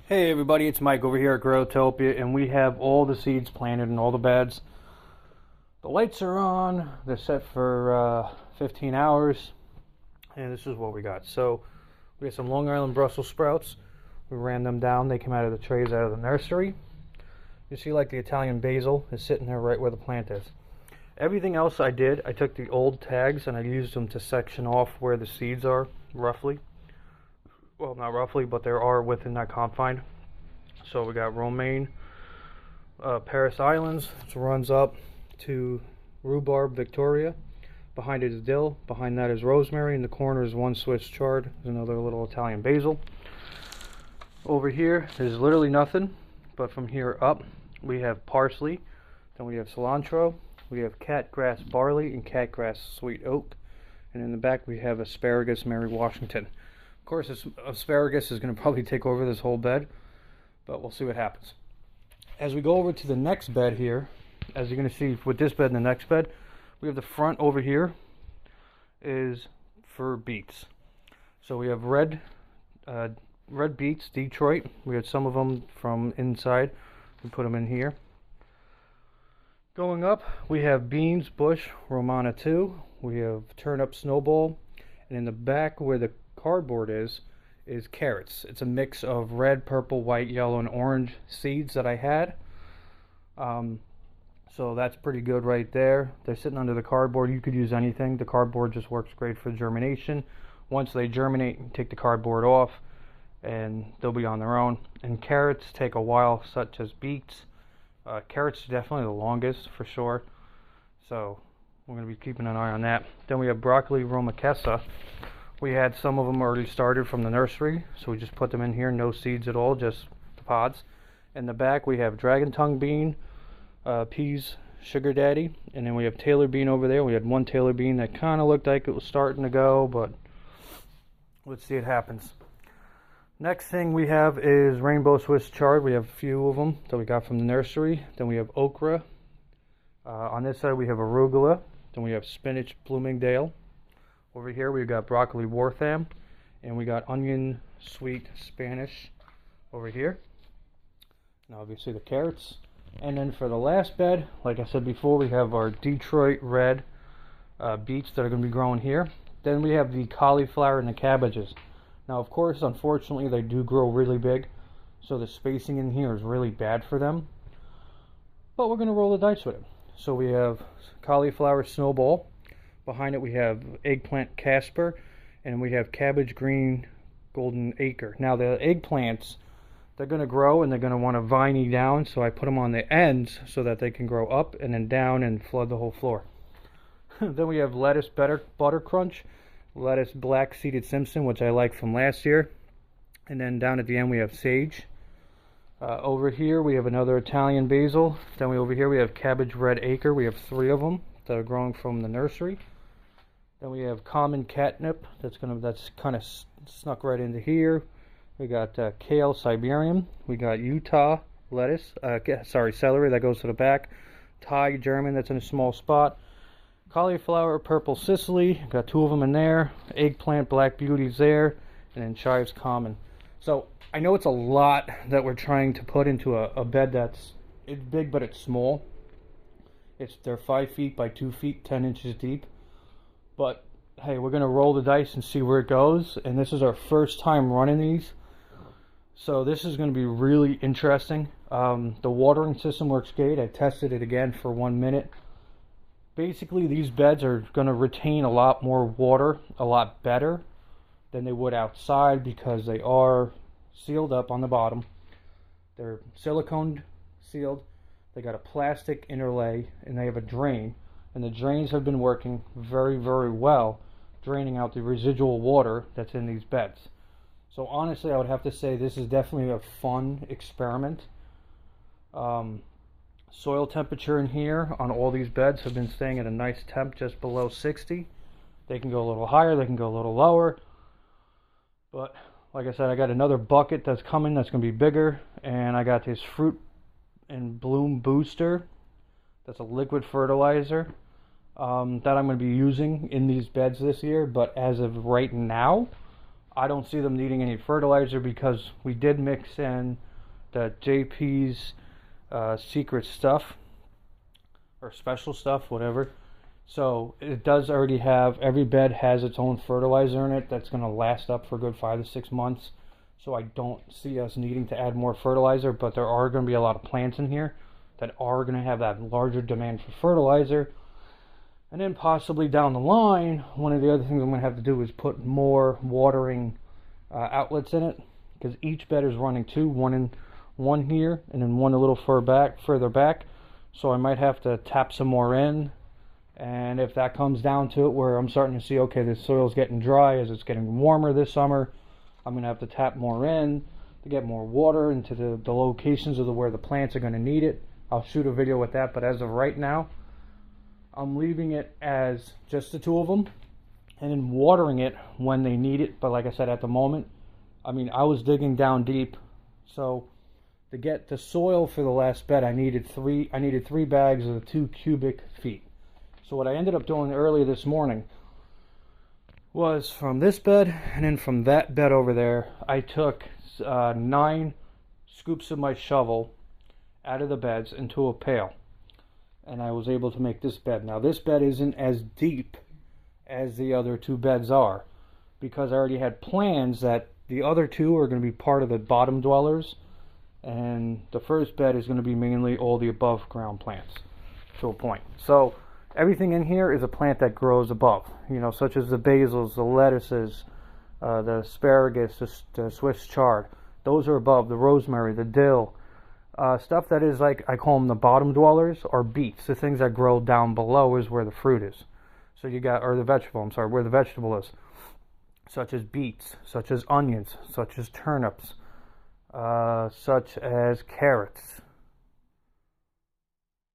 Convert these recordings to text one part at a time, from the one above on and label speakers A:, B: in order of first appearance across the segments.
A: Hey everybody, it's Mike over here at Growtopia, and we have all the seeds planted in all the beds. The lights are on, they're set for 15 hours, and this is what we got. So, we got some Long Island Brussels sprouts. We ran them down, they came out of the trays out of the nursery. You see like the Italian basil is sitting there right where the plant is. Everything else I did, I took the old tags and I used them to section off where the seeds are, roughly. Well, not roughly, but there are within that confine. So we got romaine, Paris Islands, which runs up to rhubarb Victoria. Behind it is dill. Behind that is rosemary. In the corner is one Swiss chard. There's another little Italian basil. Over here, there's literally nothing, but from here up, we have parsley. Then we have cilantro. We have catgrass barley and catgrass sweet oak. And in the back, we have asparagus Mary Washington. Of course, this asparagus is going to probably take over this whole bed, but we'll see what happens. As we go over to the next bed here, as you're going to see with this bed and the next bed, we have the front over here is for beets. So we have red beets, Detroit. We had some of them from inside. We put them in here. Going up, we have beans, bush, Romana 2. We have turnip, snowball. And in the back where the cardboard is carrots. It's a mix of red, purple, white, yellow, and orange seeds that I had. So that's pretty good right there. They're sitting under the cardboard. You could use anything. The cardboard just works great for germination. Once they germinate, you take the cardboard off and they'll be on their own. And carrots take a while, such as beets. Carrots are definitely the longest for sure. So we're going to be keeping an eye on that. Then we have broccoli Romachessa. We had some of them already started from the nursery, so we just put them in here, no seeds at all, just the pods. In the back we have dragon tongue bean, peas, sugar daddy, and then we have Taylor bean over there. We had one Taylor bean that kind of looked like it was starting to go, but let's see what happens. Next thing we have is rainbow Swiss chard. We have a few of them that we got from the nursery. Then we have okra. On this side we have arugula. Then we have spinach Bloomingdale. Over here we've got broccoli Wortham, and we got onion sweet Spanish over here. And obviously the carrots. And then for the last bed, like I said before, we have our Detroit red beets that are going to be growing here. Then we have the cauliflower and the cabbages. Now of course, unfortunately, they do grow really big, so the spacing in here is really bad for them. But we're going to roll the dice with it. So we have cauliflower snowball. Behind it we have eggplant Casper, and we have cabbage green golden acre. Now the eggplants, they're going to grow and they're going to want to viney down, so I put them on the ends so that they can grow up and then down and flood the whole floor. Then we have lettuce butter crunch, lettuce black seeded Simpson, which I like from last year, and then down at the end we have sage. Over here we have another Italian basil. Then over here we have cabbage red acre. We have 3 of them that are growing from the nursery. Then we have common catnip that's kind of snuck right into here. We got kale Siberian. We got Utah lettuce, celery that goes to the back. Thai German that's in a small spot. Cauliflower purple Sicily. Got 2 of them in there. Eggplant black beauty's there, and then chives common. So I know it's a lot that we're trying to put into a bed it's big but it's small. They're 5 feet by 2 feet, 10 inches deep. But hey, we're going to roll the dice and see where it goes. And this is our first time running these, so this is going to be really interesting. The watering system works great. I tested it again for 1 minute. Basically, these beds are going to retain a lot more water, a lot better than they would outside, because they are sealed up on the bottom. They're silicone sealed. They got a plastic interlay, and they have a drain. And the drains have been working very, very well, draining out the residual water that's in these beds. So honestly, I would have to say this is definitely a fun experiment. Soil temperature in here on all these beds have been staying at a nice temp just below 60. They can go a little higher, they can go a little lower. But like I said, I got another bucket that's coming that's going to be bigger. And I got this fruit and bloom booster. That's a liquid fertilizer that I'm going to be using in these beds this year. But as of right now, I don't see them needing any fertilizer because we did mix in the JP's secret stuff or special stuff, whatever. So it does already have, every bed has its own fertilizer in it that's going to last up for a good 5 to 6 months. So I don't see us needing to add more fertilizer, but there are going to be a lot of plants in here that are going to have that larger demand for fertilizer. And then possibly down the line, one of the other things I'm going to have to do is put more watering outlets in it, because each bed is running two, one here and then one a little further back. So I might have to tap some more in. And if that comes down to it where I'm starting to see, okay, the soil's getting dry as it's getting warmer this summer, I'm going to have to tap more in to get more water into the locations of where the plants are going to need it. I'll shoot a video with that, but as of right now, I'm leaving it as just the two of them and then watering it when they need it. But like I said, at the moment, I mean, I was digging down deep, so to get the soil for the last bed, I needed three bags of 2 cubic feet. So what I ended up doing earlier this morning was from this bed and then from that bed over there, I took 9 scoops of my shovel out of the beds into a pail, and I was able to make this bed. Now this bed isn't as deep as the other 2 beds are, because I already had plans that the other 2 are going to be part of the bottom dwellers, and the first bed is going to be mainly all the above ground plants to a point. So everything in here is a plant that grows above, you know, such as the basils, the lettuces, the asparagus, the Swiss chard. Those are above. The rosemary, the dill, stuff that is like, I call them the bottom dwellers, or beets. The things that grow down below is where the fruit is. So you got, or the vegetable, I'm sorry, where the vegetable is. Such as beets, such as onions, such as turnips, such as carrots.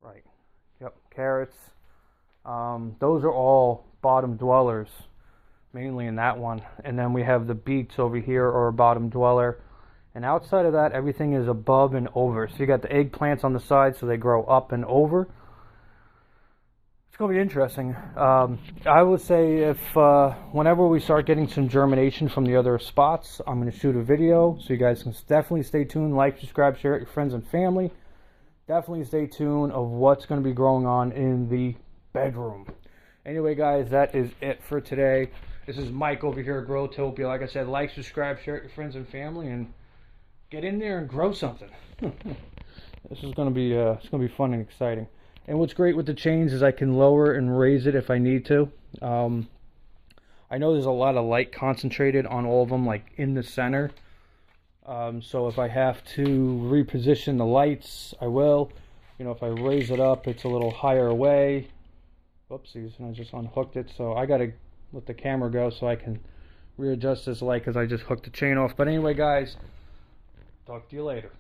A: Right. Yep, carrots. Those are all bottom dwellers, mainly in that one. And then we have the beets over here, or a bottom dweller. And outside of that, everything is above and over. So you got the eggplants on the side, so they grow up and over. It's going to be interesting. I would say if whenever we start getting some germination from the other spots, I'm going to shoot a video. So you guys can definitely stay tuned. Like, subscribe, share it with your friends and family. Definitely stay tuned of what's going to be growing on in the bedroom. Anyway, guys, that is it for today. This is Mike over here at Growtopia. Like I said, like, subscribe, share it with your friends and family, and get in there and grow something. This is going to be it's going to be fun and exciting. And what's great with the chains is I can lower and raise it if I need to. I know there's a lot of light concentrated on all of them, like in the center. So if I have to reposition the lights, I will. You know, if I raise it up, it's a little higher away. Whoopsies, and I just unhooked it. So I got to let the camera go so I can readjust this light, because I just hooked the chain off. But anyway, guys, talk to you later.